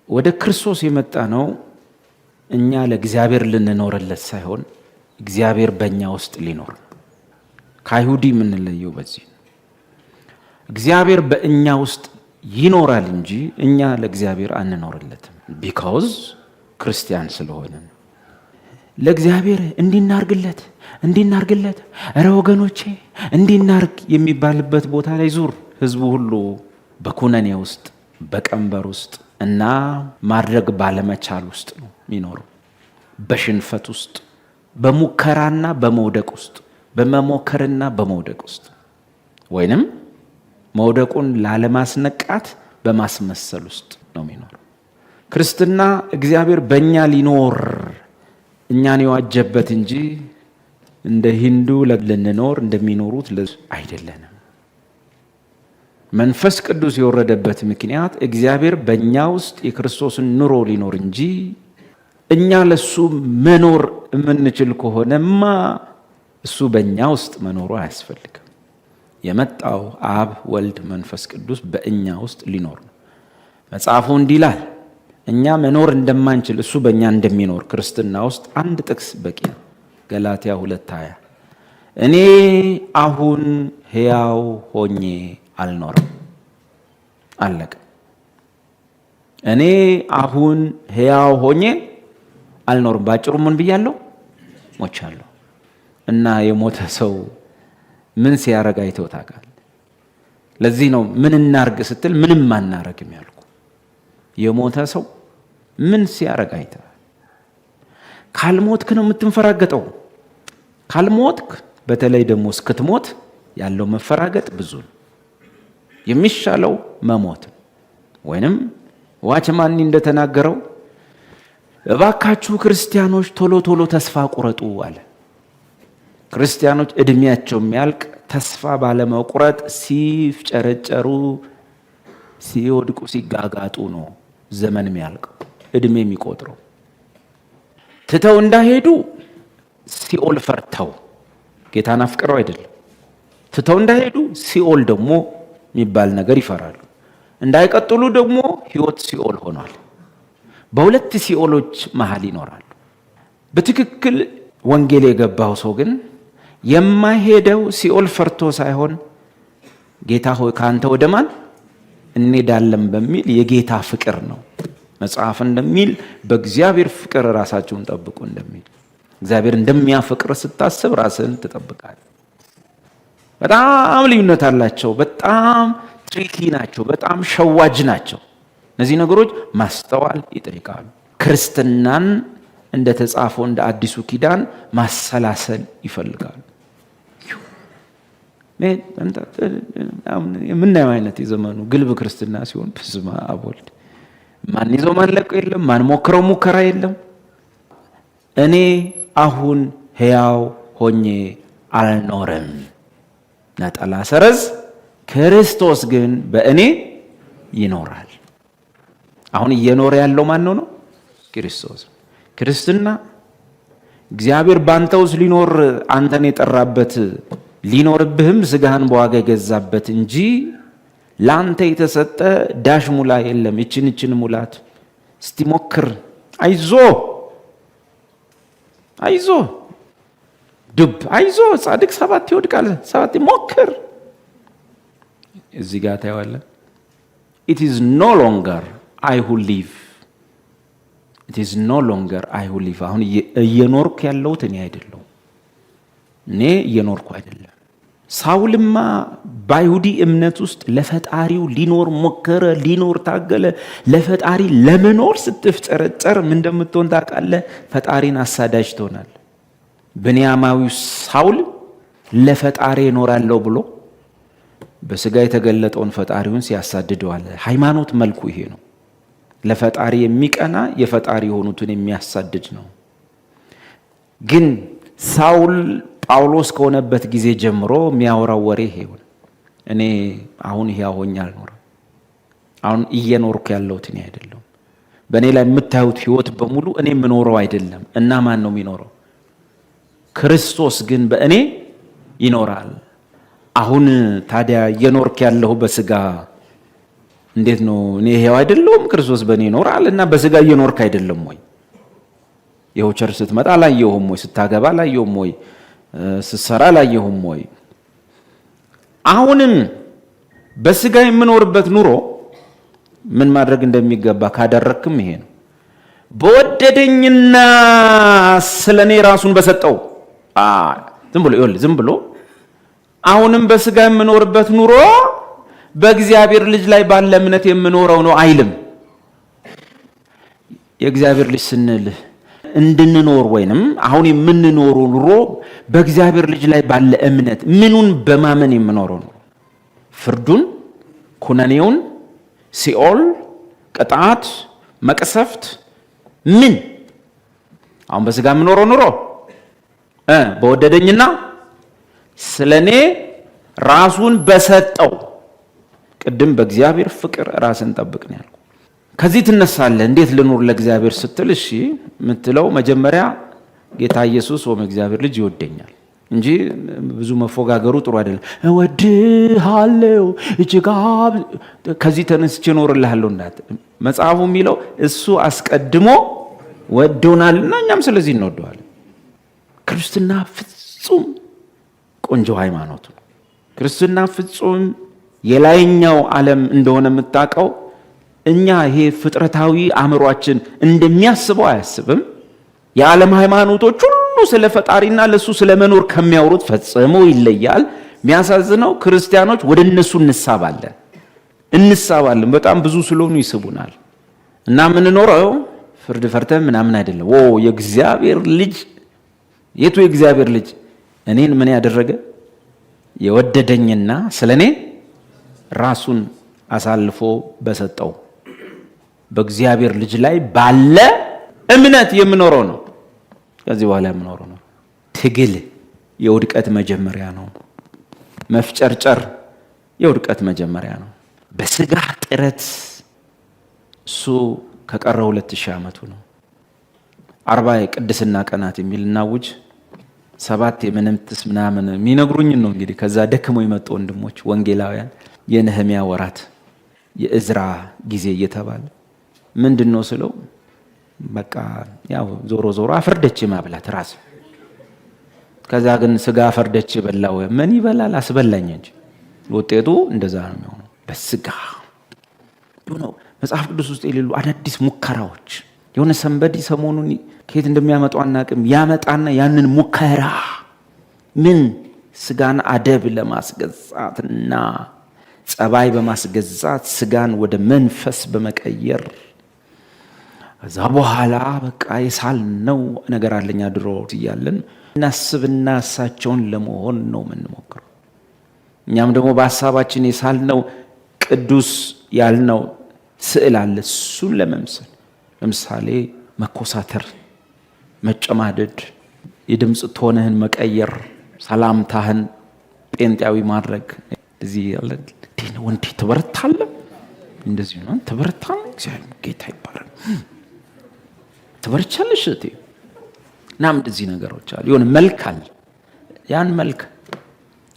ወደ ክርስቶስ የመጣ ነው እኛ ለእግዚአብሔር ልንኖርለት ሳይሆን እግዚአብሔር በእኛ ውስጥ ሊኖር። ከአይሁዲ የምንለየው በዚህ እግዚአብሔር በእኛ ውስጥ ይኖራል እንጂ እኛ ለእግዚአብሔር አንኖርለትም። ቢካውዝ ክርስቲያን ስለሆንን ለእግዚአብሔር እንዲናርግለት እረ ወገኖቼ እንዲናርግ የሚባልበት ቦታ ላይ ዙር። ህዝቡ ሁሉ በኩነኔ ውስጥ በቀንበር ውስጥ እና ማድረግ ባለመቻል ውስጥ ነው የሚኖረው። በሽንፈት ውስጥ በሙከራና በመውደቅ ውስጥ በመሞከርና በመውደቅ ውስጥ ወይንም መውደቁን ላለማስነቃት በማስመሰል ውስጥ ነው የሚኖረው። ክርስትና እግዚአብሔር በእኛ ሊኖር እኛን የዋጀበት እንጂ እንደ ሂንዱ ልንኖር እንደሚኖሩት አይደለንም። መንፈስ ቅዱስ የወረደበት ምክንያት እግዚአብሔር በእኛ ውስጥ የክርስቶስን ኑሮ ሊኖር እንጂ እኛ ለሱ መኖር የምንችል ከሆነማ እሱ በእኛ ውስጥ መኖሩ አያስፈልግም። የመጣው አብ ወልድ መንፈስ ቅዱስ በእኛ ውስጥ ሊኖር ነው። መጽሐፉ እንዲህ ይላል፣ እኛ መኖር እንደማንችል እሱ በእኛ እንደሚኖር ክርስትና ውስጥ አንድ ጥቅስ በቂ ነው። ገላትያ 2:20 እኔ አሁን ሕያው ሆኜ አልኖርም። አለቀ። እኔ አሁን ሕያው ሆኜ አልኖርም። ባጭሩ ምን ብያለሁ? ሞቻለሁ። እና የሞተ ሰው ምን ሲያረግ አይተው ታውቃለህ? ለዚህ ነው ምን እናርግ ስትል ምንም አናረግም ያልኩ። የሞተ ሰው ምን ሲያረግ አይተህ? ካልሞትክ ነው የምትንፈራገጠው። ካልሞትክ በተለይ ደግሞ እስክትሞት ያለው መፈራገጥ ብዙ ነው። የሚሻለው መሞት ወይንም ዋችማን እንደተናገረው እባካችሁ ክርስቲያኖች ቶሎ ቶሎ ተስፋ ቁረጡ አለ። ክርስቲያኖች እድሜያቸው የሚያልቅ ተስፋ ባለመቁረጥ ሲፍጨረጨሩ ሲወድቁ ሲጋጋጡ ነው ዘመን የሚያልቀው እድሜ የሚቆጥረው። ትተው እንዳይሄዱ ሲኦል ፈርተው ጌታን አፍቅረው አይደለም። ትተው እንዳይሄዱ ሲኦል ደግሞ የሚባል ነገር ይፈራሉ። እንዳይቀጥሉ ደግሞ ህይወት ሲኦል ሆኗል። በሁለት ሲኦሎች መሃል ይኖራሉ። በትክክል ወንጌል የገባው ሰው ግን የማይሄደው ሲኦል ፈርቶ ሳይሆን ጌታ ሆይ ካንተ ወደ ማን እንሄዳለን በሚል የጌታ ፍቅር ነው። መጽሐፍ እንደሚል በእግዚአብሔር ፍቅር ራሳችሁን ጠብቁ እንደሚል እግዚአብሔር እንደሚያፈቅር ስታስብ ራስህን ትጠብቃለህ። በጣም ልዩነት አላቸው። በጣም ትሪኪ ናቸው። በጣም ሸዋጅ ናቸው። እነዚህ ነገሮች ማስተዋል ይጠይቃሉ። ክርስትናን እንደ ተጻፈው እንደ አዲሱ ኪዳን ማሰላሰል ይፈልጋሉ። የምናየው አይነት የዘመኑ ግልብ ክርስትና ሲሆን በስመ አብ ወልድ ማን ይዘው ማን ለቀው የለም፣ ማን ሞክረው ሙከራ የለም። እኔ አሁን ሕያው ሆኜ አልኖርም፣ ነጠላ ሰረዝ፣ ክርስቶስ ግን በእኔ ይኖራል። አሁን እየኖረ ያለው ማን ነው? ክርስቶስ። ክርስትና እግዚአብሔር ባንተ ውስጥ ሊኖር አንተን የጠራበት ሊኖርብህም ስጋህን በዋጋ የገዛበት እንጂ ላንተ የተሰጠ ዳሽ ሙላ የለም። እችን ሙላት እስቲ ሞክር፣ አይዞ ዱብ፣ አይዞ ጻድቅ 7 ይወድቃል፣ 7 ሞክር። እዚህ ጋር ታየዋለህ። it is no longer I who live, it is no longer I who live። አሁን እየኖርኩ ያለሁት እኔ አይደለሁም፣ እኔ እየኖርኩ አይደለም። ሳውልማ በአይሁዲ እምነት ውስጥ ለፈጣሪው ሊኖር ሞከረ፣ ሊኖር ታገለ። ለፈጣሪ ለመኖር ስትፍጨረጨር ምን እንደምትሆን ታውቃለህ? ፈጣሪን አሳዳጅ ትሆናለህ። ብንያማዊው ሳውል ለፈጣሪ እኖራለሁ ብሎ በስጋ የተገለጠውን ፈጣሪውን ሲያሳድደዋል። ሃይማኖት መልኩ ይሄ ነው። ለፈጣሪ የሚቀና የፈጣሪ የሆኑትን የሚያሳድድ ነው። ግን ሳውል ጳውሎስ ከሆነበት ጊዜ ጀምሮ የሚያወራው ወሬ ይሄውን እኔ አሁን ሕያው ሆኜ አልኖርም፣ አሁን እየኖርኩ ያለሁት እኔ አይደለሁም። በእኔ ላይ የምታዩት ህይወት በሙሉ እኔ የምኖረው አይደለም። እና ማን ነው የሚኖረው? ክርስቶስ ግን በእኔ ይኖራል። አሁን ታዲያ እየኖርክ ያለሁ በስጋ እንዴት ነው እኔ ሕያው አይደለሁም ክርስቶስ በእኔ ይኖራልና በስጋ እየኖርክ አይደለም ወይ? ይኸው ቸር ስትመጣ አላየሁም ወይ? ስታገባ አላየሁም ወይ? ስትሰራ አላየሁም ወይ? አሁንም በስጋ የምኖርበት ኑሮ ምን ማድረግ እንደሚገባ ካደረክም ይሄ ነው። በወደደኝና ስለኔ ራሱን በሰጠው ዝም ብሎ አሁንም በስጋ የምኖርበት ኑሮ በእግዚአብሔር ልጅ ላይ ባለ እምነት የምኖረው ነው አይልም። የእግዚአብሔር ልጅ ስንል እንድንኖር ወይንም አሁን የምንኖረው ኑሮ በእግዚአብሔር ልጅ ላይ ባለ እምነት ምኑን በማመን የምኖረው ነው? ፍርዱን፣ ኩነኔውን፣ ሲኦል፣ ቅጣት፣ መቅሰፍት ምን? አሁን በስጋ የምኖረው ኑሮ በወደደኝና ስለኔ ራሱን በሰጠው ቅድም በእግዚአብሔር ፍቅር ራስን ጠብቅ ነው ያልኩ። ከዚህ ትነሳለህ። እንዴት ልኑር ለእግዚአብሔር ስትል እሺ የምትለው መጀመሪያ ጌታ ኢየሱስ ወይም እግዚአብሔር ልጅ ይወደኛል እንጂ ብዙ መፎጋገሩ ጥሩ አይደለም። እወድሃለሁ እጅግ ከዚህ ተነስቼ እኖርልሃለሁ እንዳት መጽሐፉ የሚለው እሱ አስቀድሞ ወዶናልና እኛም ስለዚህ እንወደዋለን። ክርስትና ፍጹም ቆንጆ ሃይማኖት ነው። ክርስትና ፍጹም የላይኛው ዓለም እንደሆነ የምታውቀው እኛ ይሄ ፍጥረታዊ አእምሯችን እንደሚያስበው አያስብም። የዓለም ሃይማኖቶች ሁሉ ስለ ፈጣሪና ለሱ ስለ መኖር ከሚያወሩት ፈጽሞ ይለያል። የሚያሳዝነው ክርስቲያኖች ወደ እነሱ እንሳባለን። በጣም ብዙ ስለሆኑ ይስቡናል። እና የምንኖረው ፍርድ ፈርተን ምናምን አይደለም። የእግዚአብሔር ልጅ የቱ የእግዚአብሔር ልጅ እኔን ምን ያደረገ የወደደኝና ስለኔ ራሱን አሳልፎ በሰጠው በእግዚአብሔር ልጅ ላይ ባለ እምነት የምኖረው ነው። ከዚህ በኋላ የምኖረው ነው። ትግል የውድቀት መጀመሪያ ነው። መፍጨርጨር የውድቀት መጀመሪያ ነው። በስጋ ጥረት እሱ ከቀረ 2000 ዓመቱ ነው። 40 የቅድስና ቀናት የሚል እናውጅ 7 የመነምትስ ምናምን የሚነግሩኝ ነው። እንግዲህ ከዛ ደክመው የመጡ ወንድሞች ወንጌላውያን የነህሚያ ወራት የእዝራ ጊዜ እየተባለ ምንድነው ስለው በቃ ያው ዞሮ አፈርደች ማብላት ራስ ከዛ ግን ስጋ አፈርደች በላው ምን ይበላል አስበላኝ እንጂ ውጤቱ እንደዛ ነው የሚሆነው። በስጋ ነው መጽሐፍ ቅዱስ ውስጥ የሌሉ አዳዲስ ሙከራዎች የሆነ ሰንበዲ ሰሞኑን ከየት እንደሚያመጡ አናቅም ያመጣና ያንን ሙከራ ምን ስጋን አደብ ለማስገዛትና ጸባይ በማስገዛት ስጋን ወደ መንፈስ በመቀየር ከዛ በኋላ በቃ የሳልነው ነገር አለኛ ድሮ እያለን እናስብና እሳቸውን ለመሆን ነው የምንሞክረው። እኛም ደግሞ በሐሳባችን የሳልነው ቅዱስ ያልነው ስዕል አለ። እሱን ለመምሰል ለምሳሌ መኮሳተር፣ መጨማደድ፣ የድምፅ ቶንህን መቀየር፣ ሰላምታህን ጴንጤያዊ ማድረግ እዚህ ያለ ወንዴ ተበረታለህ እንደዚህ ነው ተበረታለህ እግዚአብሔር ጌታ ይባረክ ተበረቻለሽ እቴ ናም እንደዚህ ነገሮች አሉ። የሆነ መልክ አለ።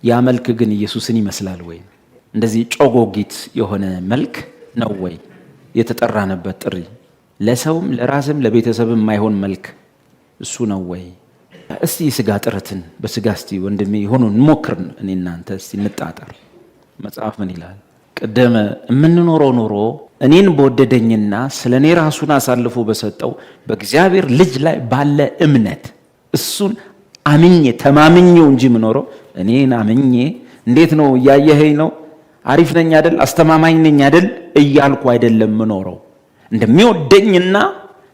ያ መልክ ግን ኢየሱስን ይመስላል ወይ? እንደዚህ ጮጎጊት የሆነ መልክ ነው ወይ የተጠራነበት ጥሪ? ለሰውም ለራስም ለቤተሰብም የማይሆን መልክ እሱ ነው ወይ? እስቲ የስጋ ጥረትን በስጋ እስቲ ወንድሜ ሆኖ እንሞክር። እኔ እናንተ እስቲ እንጣጣር። መጽሐፍ ምን ይላል? ቀደም የምንኖረው ኑሮ እኔን በወደደኝና ስለኔ ራሱን አሳልፎ በሰጠው በእግዚአብሔር ልጅ ላይ ባለ እምነት እሱን አምኜ ተማምኜው እንጂ ምኖረው እኔን አምኜ እንዴት ነው እያየኸኝ ነው አሪፍ ነኝ አይደል አስተማማኝ ነኝ አይደል እያልኩ አይደለም ምኖረው። እንደሚወደኝና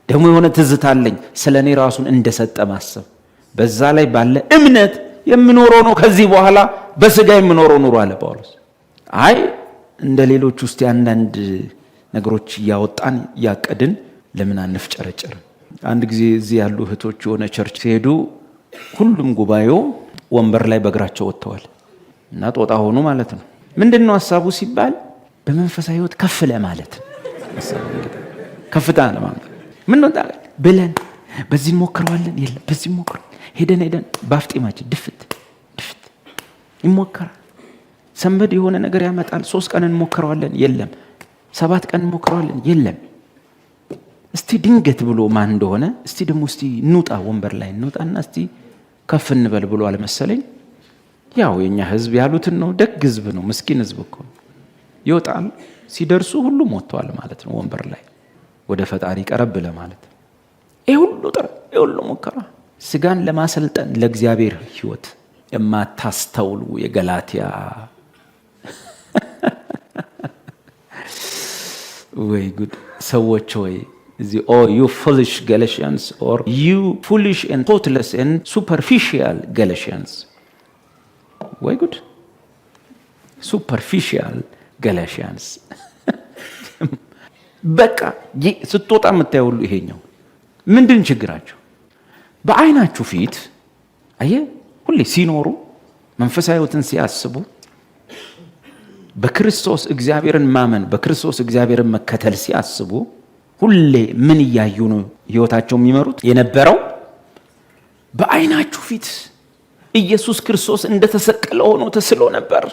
ደግሞ የሆነ ትዝታለኝ ስለኔ ራሱን እንደሰጠ ማሰብ በዛ ላይ ባለ እምነት የምኖረው ነው። ከዚህ በኋላ በስጋ የምኖረው ኑሮ አለ ጳውሎስ። አይ እንደ ሌሎች ውስጥ አንዳንድ ነገሮች እያወጣን እያቀድን ለምን አንፍጨረጨርም? አንድ ጊዜ እዚህ ያሉ እህቶች የሆነ ቸርች ሲሄዱ ሁሉም ጉባኤው ወንበር ላይ በእግራቸው ወጥተዋል እና ጦጣ ሆኑ ማለት ነው። ምንድነው ሐሳቡ ሲባል በመንፈሳዊ ሕይወት ከፍ ለማለት ከፍታ ለማለት ምን ነው ብለን በዚህ ሞክረዋለን የለም በዚህ ሞክረው ሄደን ባፍጢማችን ድፍት ይሞከራል። ሰንበድ የሆነ ነገር ያመጣል 3 ቀን እንሞክረዋለን የለም 7 ቀን ሞክረዋለን፣ የለም። እስቲ ድንገት ብሎ ማን እንደሆነ እስቲ ደግሞ እስቲ እንውጣ፣ ወንበር ላይ እንውጣና እስቲ ከፍ እንበል ብሎ አልመሰለኝ። ያው የኛ ህዝብ ያሉትን ነው። ደግ ህዝብ ነው፣ ምስኪን ህዝብ እኮ ይወጣል። ሲደርሱ ሁሉም ወጥቷል ማለት ነው ወንበር ላይ ወደ ፈጣሪ ቀረብ ለማለት። ይሄ ሁሉ ሙከራ ስጋን ለማሰልጠን ለእግዚአብሔር ህይወት የማታስተውሉ የገላትያ ወይ ጉድ ሰዎች ወይ እዚህ you foolish Galatians or you foolish and thoughtless and superficial Galatians ወይ ጉድ superficial Galatians በቃ ስትወጣ የምታዩሉ ይሄኛው ምንድን ችግራቸው? በአይናችሁ ፊት ሁሌ ሲኖሩ መንፈሳዊ ህይወትን ሲያስቡ በክርስቶስ እግዚአብሔርን ማመን በክርስቶስ እግዚአብሔርን መከተል ሲያስቡ ሁሌ ምን እያዩ ነው ህይወታቸው የሚመሩት የነበረው? በአይናችሁ ፊት ኢየሱስ ክርስቶስ እንደተሰቀለ ሆኖ ተስሎ ነበር።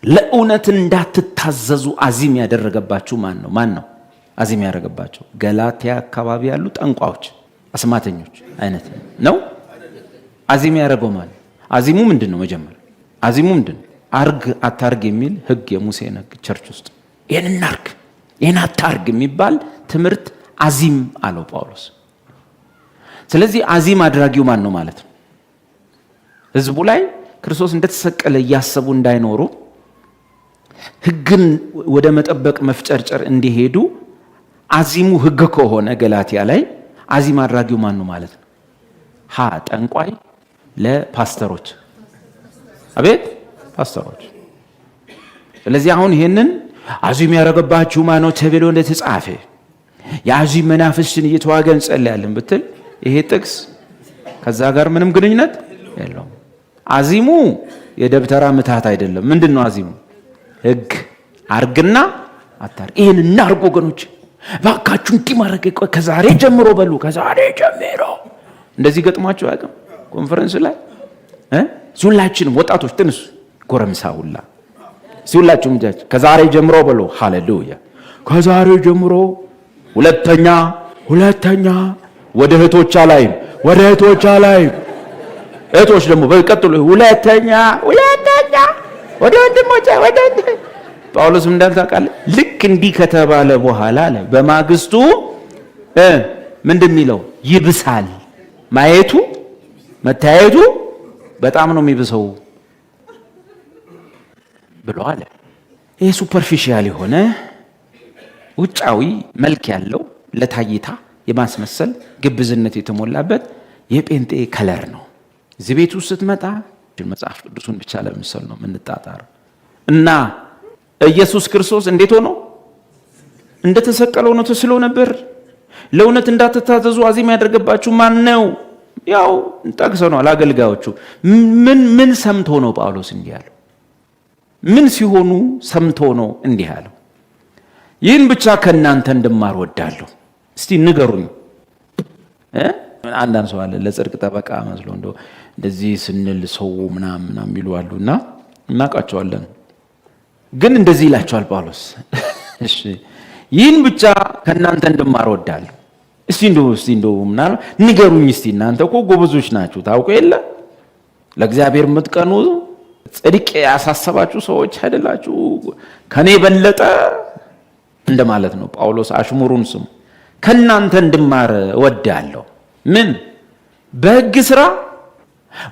ለእውነት እንዳትታዘዙ አዚም ያደረገባችሁ ማን ነው? አዚም ያደረገባቸው ገላትያ አካባቢ ያሉ ጠንቋዮች፣ አስማተኞች አይነት ነው። አዚም ያደረገው ማለት አዚሙ ምንድነው? መጀመሪያ አዚሙ ምንድነው? አርግ አታርግ የሚል ህግ የሙሴ ህግ ቸርች ውስጥ ይሄን እናርግ ይሄን አታርግ የሚባል ትምህርት አዚም አለው ጳውሎስ። ስለዚህ አዚም አድራጊው ማን ነው ማለት ነው? ህዝቡ ላይ ክርስቶስ እንደተሰቀለ እያሰቡ እንዳይኖሩ ህግን ወደ መጠበቅ መፍጨርጨር እንዲሄዱ አዚሙ ህግ ከሆነ ገላትያ ላይ አዚም አድራጊው ማን ነው ማለት ነው? ጠንቋይ ለፓስተሮች አቤት ፓስተሮች። ስለዚህ አሁን ይሄንን አዚም ያደረገባችሁ ማን ነው ተብሎ እንደተጻፈ የአዚም መናፍስትን እየተዋገን ጸልያለን ብትል ይሄ ጥቅስ ከዛ ጋር ምንም ግንኙነት የለውም። አዚሙ የደብተራ ምታት አይደለም። ምንድነው አዚሙ? ህግ አርግና አታርግ። ይሄን እናርግ ወገኖች፣ ባካችሁ እንዲህ ማድረግ ከዛሬ ጀምሮ በሉ። ከዛሬ ጀምሮ እንደዚህ ገጥሟችሁ ያውቃል? ኮንፈረንስ ላይ ሁላችንም ወጣቶች ትንሽ ጎረምሳ ሁላ ሁላችሁም ከዛሬ ጀምሮ በሉ። ሃሌሉያ። ከዛሬ ጀምሮ ሁለተኛ ወደ እህቶች ላይ እህቶች ደግሞ በቀጥሎ ሁለተኛ ወደ ወንድሞች ጳውሎስ እንዳልታውቃለ ልክ እንዲህ ከተባለ በኋላ አለ በማግስቱ ምንድን የሚለው ይብሳል። ማየቱ መታየቱ በጣም ነው የሚብሰው ብሎ አለ። ይሄ ሱፐርፊሻል የሆነ ውጫዊ መልክ ያለው ለታይታ የማስመሰል ግብዝነት የተሞላበት የጴንጤ ከለር ነው። እዚህ ቤት ውስጥ ስትመጣ መጽሐፍ ቅዱስን ብቻ ለምሳሌ ነው የምንጣጣር እና ኢየሱስ ክርስቶስ እንዴት ሆኖ እንደተሰቀለ ሆኖ ተስሎ ነበር። ለእውነት እንዳትታዘዙ አዚም ያደረገባችሁ ማን ነው? ያው ጠቅሰናል። አገልጋዮቹ ምን ሰምቶ ነው ጳውሎስ እንዲህ ያለው? ምን ሲሆኑ ሰምቶ ነው እንዲህ ያለው? ይህን ብቻ ከእናንተ እንድማር ወዳለሁ። እስቲ ንገሩኝ። አንዳንድ ሰው አለ ለጽድቅ ጠበቃ መስሎ እንደዚህ ስንል ሰው ምናምን የሚሉ አሉና እናውቃቸዋለን። ግን እንደዚህ ይላቸዋል ጳውሎስ። እሺ ይህን ብቻ ከእናንተ እንድማር ወዳለሁ። እስቲ እንደው ምናምን ንገሩኝ። እስቲ እናንተ እኮ ጎበዞች ናችሁ፣ ታውቁ የለ ለእግዚአብሔር የምትቀኑ ጽድቅ ያሳሰባችሁ ሰዎች አይደላችሁ? ከኔ በለጠ እንደማለት ነው። ጳውሎስ አሽሙሩን ስሙ። ከእናንተ እንድማር ወዳለሁ። ምን በሕግ ስራ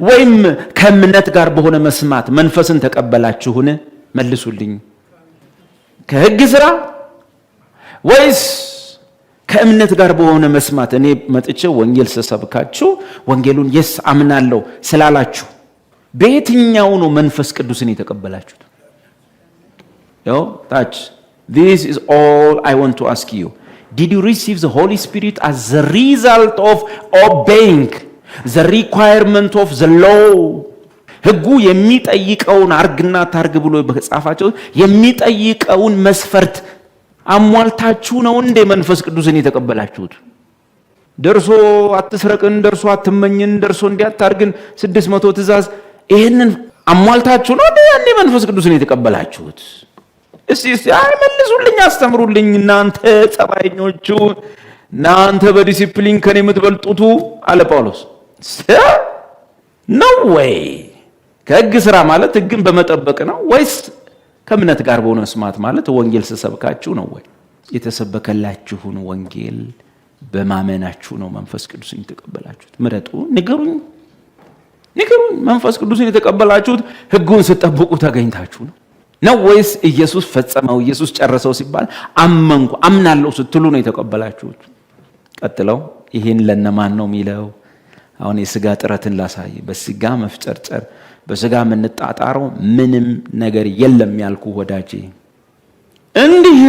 ወይም ከእምነት ጋር በሆነ መስማት መንፈስን ተቀበላችሁን? መልሱልኝ። ከሕግ ስራ ወይስ ከእምነት ጋር በሆነ መስማት? እኔ መጥቼ ወንጌል ስሰብካችሁ ወንጌሉን የስ አምናለሁ ስላላችሁ በየትኛው ነው መንፈስ ቅዱስን የተቀበላችሁት? ያው ታች this is all I want to ask you. Did you receive the Holy Spirit as the result of obeying the requirement of the law? ሕጉ የሚጠይቀውን አርግና ታርግ ብሎ በጻፋቸው የሚጠይቀውን መስፈርት አሟልታችሁ ነው እንደ መንፈስ ቅዱስን የተቀበላችሁት? ደርሶ አትስረቅን፣ ደርሶ አትመኝን፣ ደርሶ እንዲያታርግን 600 ትእዛዝ ይሄንን አሟልታችሁ ነው እንደ ያኔ መንፈስ ቅዱስን የተቀበላችሁት? እስቲ መልሱልኝ፣ አስተምሩልኝ እናንተ ጸባይኞቹ፣ እናንተ በዲሲፕሊን ከኔ የምትበልጡቱ አለ ጳውሎስ። ነው ወይ ከሕግ ስራ ማለት ሕግን በመጠበቅ ነው ወይስ ከእምነት ጋር በሆነ መስማት ማለት ወንጌል ስሰብካችሁ ነው ወይ? የተሰበከላችሁን ወንጌል በማመናችሁ ነው መንፈስ ቅዱስን የተቀበላችሁት? ምረጡ፣ ንገሩኝ። መንፈስ ቅዱስን የተቀበላችሁት ሕጉን ስትጠብቁ ተገኝታችሁ ነው ወይስ ኢየሱስ ፈጸመው፣ ኢየሱስ ጨረሰው ሲባል አመንኩ አምናለሁ ስትሉ ነው የተቀበላችሁት? ቀጥለው ይህን ለነማን ነው የሚለው? አሁን የሥጋ ጥረትን ላሳይ። በሥጋ መፍጨርጨር፣ በሥጋ የምንጣጣረው ምንም ነገር የለም ያልኩ ወዳጄ፣ እንዲህ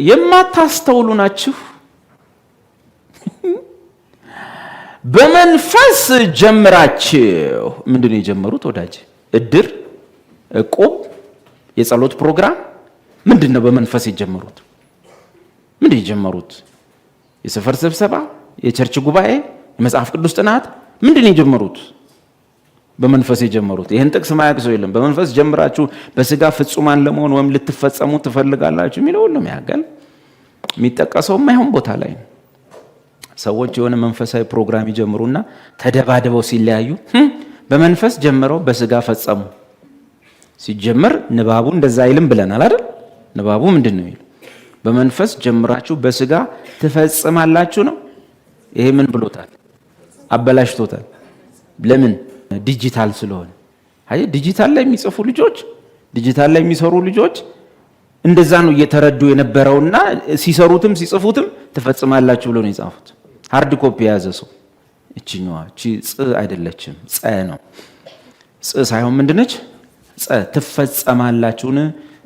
የማታስተውሉ ናችሁ? በመንፈስ ጀምራችሁ። ምንድነው የጀመሩት ወዳጄ? እድር፣ እቁብ፣ የጸሎት ፕሮግራም ምንድነው በመንፈስ የጀመሩት? ምንድነው የጀመሩት? የሰፈር ስብሰባ፣ የቸርች ጉባኤ፣ የመጽሐፍ ቅዱስ ጥናት ምንድነው የጀመሩት? በመንፈስ የጀመሩት። ይህን ጥቅስ ማያውቅ ሰው የለም። በመንፈስ ጀምራችሁ በሥጋ ፍጹማን ለመሆን ወይም ልትፈጸሙ ትፈልጋላችሁ የሚለው ሁሉም ያውቃል። የሚጠቀሰው የማይሆን ቦታ ላይ ነው። ሰዎች የሆነ መንፈሳዊ ፕሮግራም ይጀምሩና ተደባድበው ሲለያዩ በመንፈስ ጀምረው በሥጋ ፈጸሙ። ሲጀመር ንባቡ እንደዛ አይልም ብለናል አይደል? ንባቡ ምንድን ነው የሚለው? በመንፈስ ጀምራችሁ በሥጋ ትፈጽማላችሁ ነው። ይሄ ምን ብሎታል? አበላሽቶታል። ለምን? ዲጂታል ስለሆነ። አይ ዲጂታል ላይ የሚጽፉ ልጆች፣ ዲጂታል ላይ የሚሰሩ ልጆች እንደዛ ነው እየተረዱ የነበረውና ሲሰሩትም ሲጽፉትም ትፈጽማላችሁ ብሎ ነው የጻፉት። ሃርድ ኮፒ የያዘ ሰው እቺኛዋ እቺ ጽ አይደለችም፣ ጸ ነው። ጽ ሳይሆን ምንድነች? ጸ። ትፈጸማላችሁን።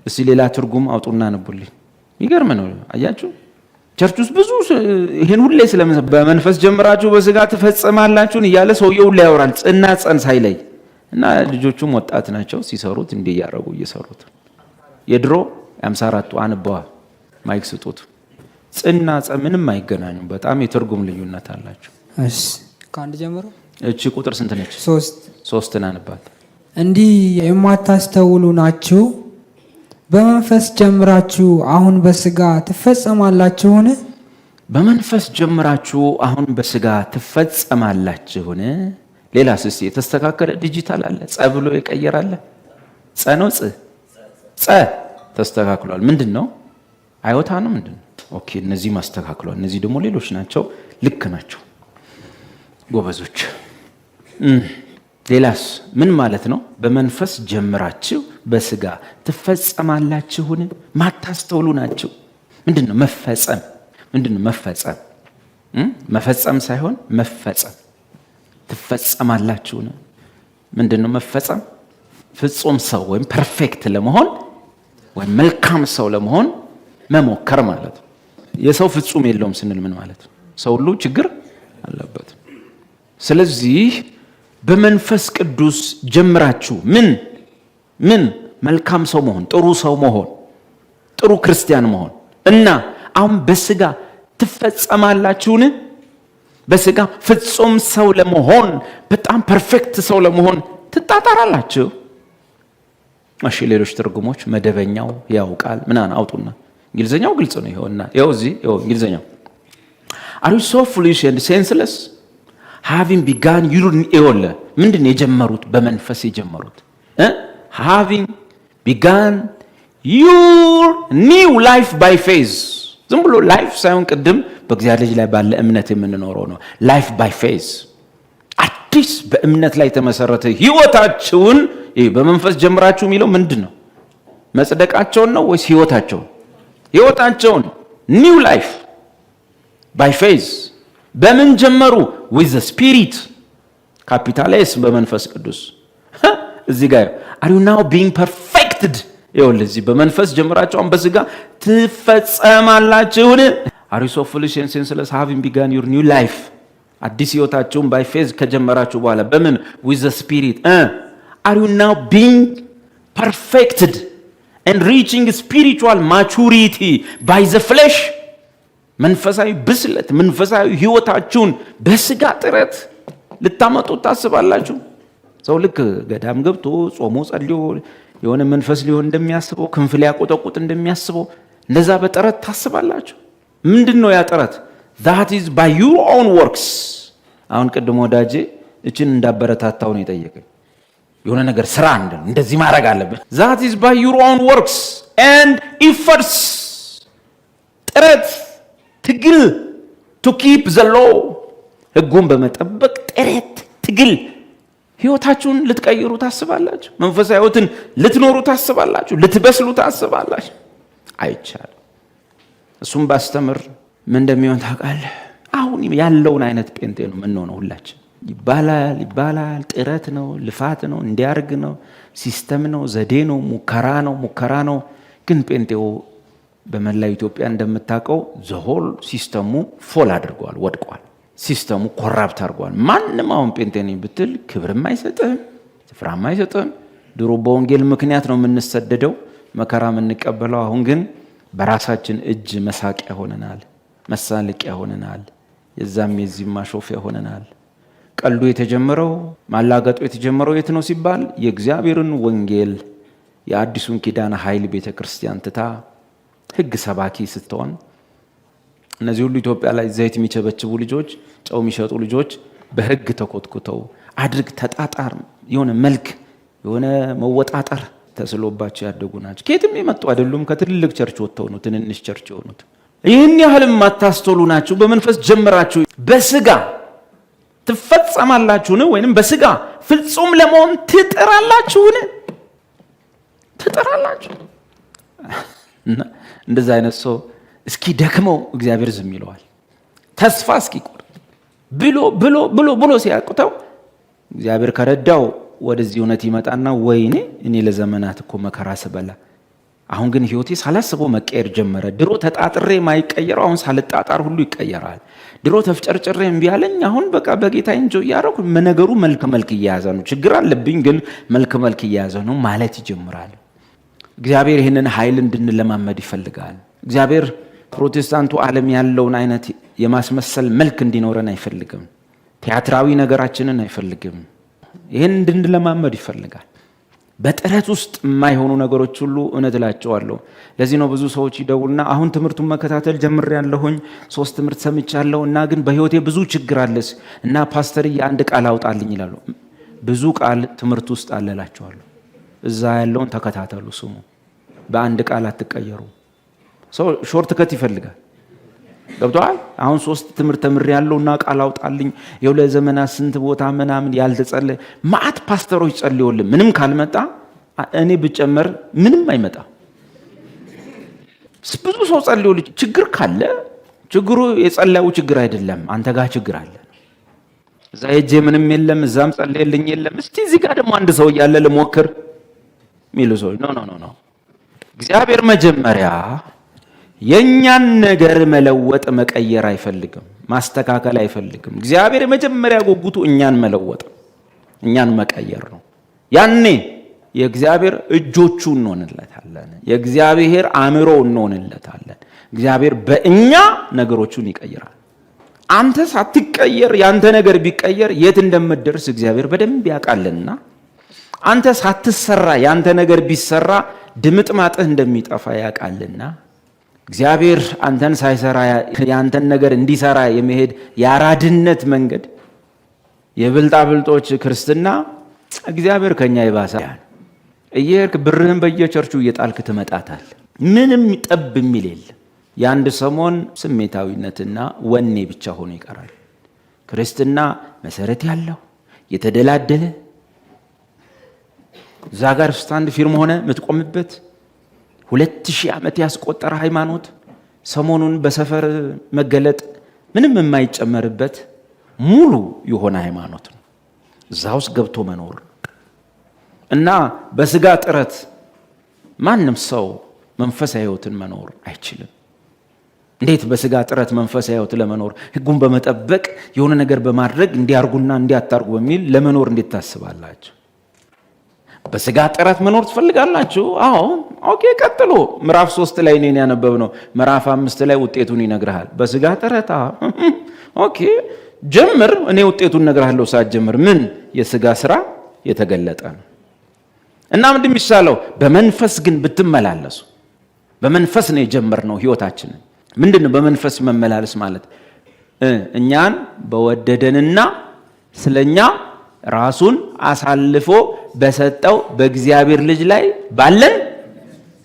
እስቲ ሌላ ትርጉም አውጡና ነቡልኝ። የሚገርም ነው። አያችሁ ቸርች ውስጥ ብዙ ይሄን ሁሌ በመንፈስ ጀምራችሁ በሥጋ ትፈጽማላችሁን እያለ ሰውየው ሁሌ ያወራል፣ ጽና ጸን ሳይለይ እና ልጆቹም ወጣት ናቸው። ሲሰሩት እንዲህ እያደረጉ እየሰሩት የድሮ 54ቱ አንበዋ ማይክ ስጡት። ጽና ጸ ምንም አይገናኙም። በጣም የትርጉም ልዩነት አላቸው። እሺ ከአንድ ጀምሮ እቺ ቁጥር ስንት ነች? 3 ናንባት። እንዲህ የማታስተውሉ ናችሁ? በመንፈስ ጀምራችሁ አሁን በሥጋ ትፈጸማላችሁን? በመንፈስ ጀምራችሁ አሁን በሥጋ ትፈጸማላችሁን? ሌላስ እስኪ የተስተካከለ ዲጂታል አለ? ጸ ብሎ የቀየራለ? ጸ ነው ጸ ተስተካክሏል። ምንድን ነው? አይወታ ነው ምንድን ነው? ኦኬ እነዚህ ማስተካክሏል። እነዚህ ደግሞ ሌሎች ናቸው። ልክ ናቸው ጎበዞች። ሌላስ ምን ማለት ነው? በመንፈስ ጀምራችሁ በሥጋ ትፈጸማላችሁን? ማታስተውሉ ናችሁ። ምንድን ነው መፈጸም? ምንድን ነው መፈጸም? መፈጸም ሳይሆን መፈጸም። ትፈጸማላችሁን? ምንድን ነው መፈጸም? ፍጹም ሰው ወይም ፐርፌክት ለመሆን ወይም መልካም ሰው ለመሆን መሞከር ማለት ነው። የሰው ፍጹም የለውም ስንል ምን ማለት ነው? ሰው ሁሉ ችግር አለበት። ስለዚህ በመንፈስ ቅዱስ ጀምራችሁ ምን መልካም ሰው መሆን፣ ጥሩ ሰው መሆን፣ ጥሩ ክርስቲያን መሆን እና አሁን በሥጋ ትፈጸማላችሁን? በሥጋ ፍጹም ሰው ለመሆን በጣም ፐርፌክት ሰው ለመሆን ትጣጣራላችሁ። እሺ ሌሎች ትርጉሞች መደበኛው ያው ቃል ምናምን አውጡና፣ እንግሊዘኛው ግልጽ ነው። ይኸውና ይኸው እንግሊዘኛው Are you so foolish and senseless? Having begun ምንድን ነው የጀመሩት? በመንፈስ የጀመሩት having begun your new life by faith። ዝም ብሎ ላይፍ ሳይሆን ቅድም በእግዚአብሔር ልጅ ላይ ባለ እምነት የምንኖረው ነው። ላይፍ by faith አዲስ በእምነት ላይ የተመሰረተ ህይወታችሁን በመንፈስ ጀምራችሁ የሚለው ምንድን ነው? መጽደቃቸውን ነው ወይስ ህይወታቸውን new life by faith። በምን ጀመሩ? with the spirit ካፒታላይስ በመንፈስ ቅዱስ። እዚህ ጋር are you now being perfected? ይኸውልህ በመንፈስ ጀምራችሁ አሁን በሥጋ ትፈጸማላችሁን? are you so foolish and senseless having begun your new life? አዲስ ህይወታችሁን by faith ከጀመራችሁ በኋላ በምን? with the spirit are you now being perfected and reaching spiritual maturity by the flesh? መንፈሳዊ ብስለት መንፈሳዊ ህይወታችሁን በሥጋ ጥረት ልታመጡ ታስባላችሁ? ሰው ልክ ገዳም ገብቶ ጾሞ ጸልዮ የሆነ መንፈስ ሊሆን እንደሚያስበው ክንፍ ሊያቆጠቁጥ እንደሚያስበው እንደዛ በጥረት ታስባላችሁ? ምንድነው ያ ጥረት? that is by your own works። አሁን ቅድም ወዳጄ እችን እንዳበረታታው ነው የጠየቀኝ። የሆነ ነገር ስራ እንደዚህ ማድረግ አለበት። that is by your own works and efforts። ጥረት፣ ትግል to keep the law። ህጉን በመጠበቅ ጥረት፣ ትግል። ህይወታችሁን ልትቀይሩ ታስባላችሁ? መንፈሳዊ ህይወትን ልትኖሩ ታስባላችሁ? ልትበስሉ ታስባላችሁ? አይቻልም። እሱም ባስተምር ምን እንደሚሆን ታውቃለህ? አሁን ያለውን አይነት ጴንጤ ነው የምንሆነው ሁላችን። ይባላል ጥረት ነው፣ ልፋት ነው፣ እንዲያርግ ነው፣ ሲስተም ነው፣ ዘዴ ነው፣ ሙከራ ነው። ግን ጴንጤው በመላው ኢትዮጵያ እንደምታውቀው ዘሆል ሲስተሙ ፎል አድርጓል፣ ወድቋል። ሲስተሙ ኮራፕት አድርጓል። ማንም አሁን ጴንጤ ነኝ ብትል ክብርም አይሰጥህም፣ ስፍራም አይሰጥህም። ድሮ በወንጌል ምክንያት ነው የምንሰደደው፣ መከራ የምንቀበለው። አሁን ግን በራሳችን እጅ መሳቂያ ሆነናል፣ መሳለቂያ ሆነናል፣ የዛም የዚህም ማሾፊያ ሆነናል። ቀልዱ የተጀመረው ማላገጡ የተጀመረው የት ነው ሲባል የእግዚአብሔርን ወንጌል የአዲሱን ኪዳን ኃይል ቤተክርስቲያን ትታ ህግ ሰባኪ ስትሆን እነዚህ ሁሉ ኢትዮጵያ ላይ ዘይት የሚቸበችቡ ልጆች፣ ጨው የሚሸጡ ልጆች በህግ ተኮትኩተው አድርግ ተጣጣር የሆነ መልክ የሆነ መወጣጠር ተስሎባቸው ያደጉ ናቸው። ከየትም የመጡ አይደሉም። ከትልልቅ ቸርች ወጥተው ነው ትንንሽ ቸርች የሆኑት። ይህን ያህልም ማታስተውሉ ናችሁ። በመንፈስ ጀምራችሁ በስጋ ትፈጸማላችሁን? ወይንም በስጋ ፍጹም ለመሆን ትጥራላችሁን? ትጥራላችሁ? እንደዛ አይነት ሰው እስኪ ደክመው እግዚአብሔር ዝም ይለዋል። ተስፋ እስኪ ቆርጥ ብሎ ሲያቅተው እግዚአብሔር ከረዳው ወደዚህ እውነት ይመጣና ወይኔ እኔ ለዘመናት እኮ መከራ ስበላ አሁን ግን ህይወቴ ሳላስበው መቀየር ጀመረ። ድሮ ተጣጥሬ ማይቀየረው አሁን ሳልጣጣር ሁሉ ይቀየራል። ድሮ ተፍጨርጭሬ እምቢ አለኝ አሁን በቃ በጌታ እንጆ ያረኩ ነገሩ መልክ እየያዘ ነው። ችግር አለብኝ ግን መልክ እየያዘ ነው ማለት ይጀምራል። እግዚአብሔር ይህንን ኃይል እንድንለማመድ ይፈልጋል። እግዚአብሔር ፕሮቴስታንቱ ዓለም ያለውን አይነት የማስመሰል መልክ እንዲኖረን አይፈልግም። ቲያትራዊ ነገራችንን አይፈልግም። ይህን እንድንለማመድ ይፈልጋል። በጥረት ውስጥ የማይሆኑ ነገሮች ሁሉ እውነት እላቸዋለሁ። ለዚህ ነው ብዙ ሰዎች ይደውልና አሁን ትምህርቱን መከታተል ጀምሬያለሁኝ 3 ትምህርት ሰምቻለሁ እና ግን በህይወቴ ብዙ ችግር አለስ እና ፓስተር አንድ ቃል አውጣልኝ ይላሉ። ብዙ ቃል ትምህርት ውስጥ አለ እላቸዋለሁ። እዛ ያለውን ተከታተሉ፣ ስሙ። በአንድ ቃል አትቀየሩ። ሰው ሾርት ከት ይፈልጋል። ገብቷል? አሁን 3 ትምህርት ተምሬያለሁና ቃል አውጣልኝ የሁለ ዘመናት ስንት ቦታ ምናምን ያልተጸለየ ማአት ፓስተሮች ጸልዮልን ምንም ካልመጣ እኔ ብጨመር ምንም አይመጣ። ብዙ ሰው ጸልዮልኝ ችግር ካለ ችግሩ የጸለዩ ችግር አይደለም፣ አንተ ጋር ችግር አለ። እዛ ሄጄ ምንም የለም እዛም ጸልየልኝ የለም። እስቲ እዚህ ጋር ደግሞ አንድ ሰው ያለ ለሞክር ሚሉ ሰው ኖ እግዚአብሔር መጀመሪያ የኛን ነገር መለወጥ መቀየር አይፈልግም፣ ማስተካከል አይፈልግም። እግዚአብሔር መጀመሪያ ጉጉቱ እኛን መለወጥ እኛን መቀየር ነው። ያኔ የእግዚአብሔር እጆቹ እንሆንለታለን፣ የእግዚአብሔር አእምሮ እንሆንለታለን። እግዚአብሔር በእኛ ነገሮቹን ይቀይራል። አንተ ሳትቀየር ያንተ ነገር ቢቀየር የት እንደምትደርስ እግዚአብሔር በደንብ ያውቃልና አንተ ሳትሰራ ያንተ ነገር ቢሰራ ድምጥማጥህ እንደሚጠፋ ያውቃልና እግዚአብሔር አንተን ሳይሰራ ያንተን ነገር እንዲሰራ የመሄድ ያራድነት መንገድ የብልጣብልጦች ክርስትና እግዚአብሔር ከኛ ይባሳል። እየርክ ብርህን በየቸርቹ እየጣልክ ትመጣታል። ምንም ጠብ የሚል የለም። የአንድ ሰሞን ስሜታዊነትና ወኔ ብቻ ሆኖ ይቀራል። ክርስትና መሰረት ያለው የተደላደለ እዛ ጋር ስታንድ ፊርም ሆነ የምትቆምበት 2000 ዓመት ያስቆጠረ ሃይማኖት ሰሞኑን በሰፈር መገለጥ ምንም የማይጨመርበት ሙሉ የሆነ ሃይማኖት ነው። እዛ ውስጥ ገብቶ መኖር እና በስጋ ጥረት ማንም ሰው መንፈሳዊ ህይወትን መኖር አይችልም። እንዴት በስጋ ጥረት መንፈሳዊ ህይወት ለመኖር ህጉን በመጠበቅ የሆነ ነገር በማድረግ እንዲያርጉና እንዲያታርጉ በሚል ለመኖር እንዴት ታስባላችሁ? በስጋ ጥረት መኖር ትፈልጋላችሁ? አዎ ኦኬ፣ ቀጥሎ ምዕራፍ 3 ላይ ነው ያነበብነው። ምዕራፍ 5 ላይ ውጤቱን ይነግርሃል። በስጋ ጥረት ኦኬ ጀምር፣ እኔ ውጤቱን እነግርሃለሁ። ሳትጀምር ምን የስጋ ስራ የተገለጠ ነው። እና ምንድን የሚሻለው? በመንፈስ ግን ብትመላለሱ። በመንፈስ ነው የጀመርነው ህይወታችንን። ምንድነው በመንፈስ መመላለስ ማለት? እኛን በወደደንና ስለኛ ራሱን አሳልፎ በሰጠው በእግዚአብሔር ልጅ ላይ ባለን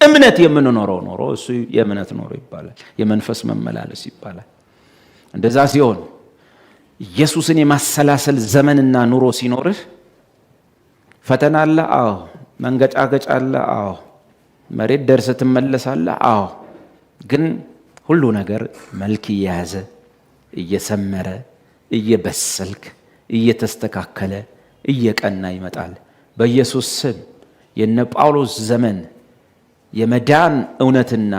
እምነት የምንኖረው ኖሮ እሱ የእምነት ኖሮ ይባላል። የመንፈስ መመላለስ ይባላል። እንደዛ ሲሆን ኢየሱስን የማሰላሰል ዘመንና ኑሮ ሲኖርህ ፈተና አለ። አዎ። መንገጫገጫ አለ። አዎ። መሬት ደርሰህ ትመለሳለህ። አዎ። ግን ሁሉ ነገር መልክ እየያዘ እየሰመረ እየበሰልክ እየተስተካከለ እየቀና ይመጣል። በኢየሱስ ስም የነ ጳውሎስ ዘመን የመዳን እውነትና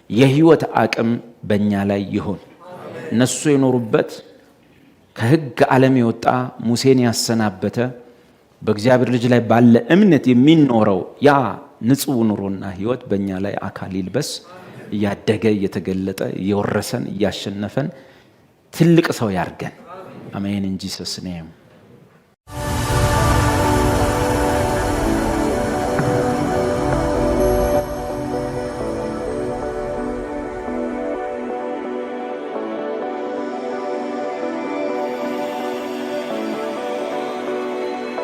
የህይወት አቅም በእኛ ላይ ይሁን። እነሱ የኖሩበት ከህግ ዓለም የወጣ ሙሴን ያሰናበተ በእግዚአብሔር ልጅ ላይ ባለ እምነት የሚኖረው ያ ንጹህ ኑሮና ህይወት በእኛ ላይ አካል ይልበስ። እያደገ እየተገለጠ እየወረሰን እያሸነፈን ትልቅ ሰው ያርገን። አሜን። ኢን ጂሰስ ኔም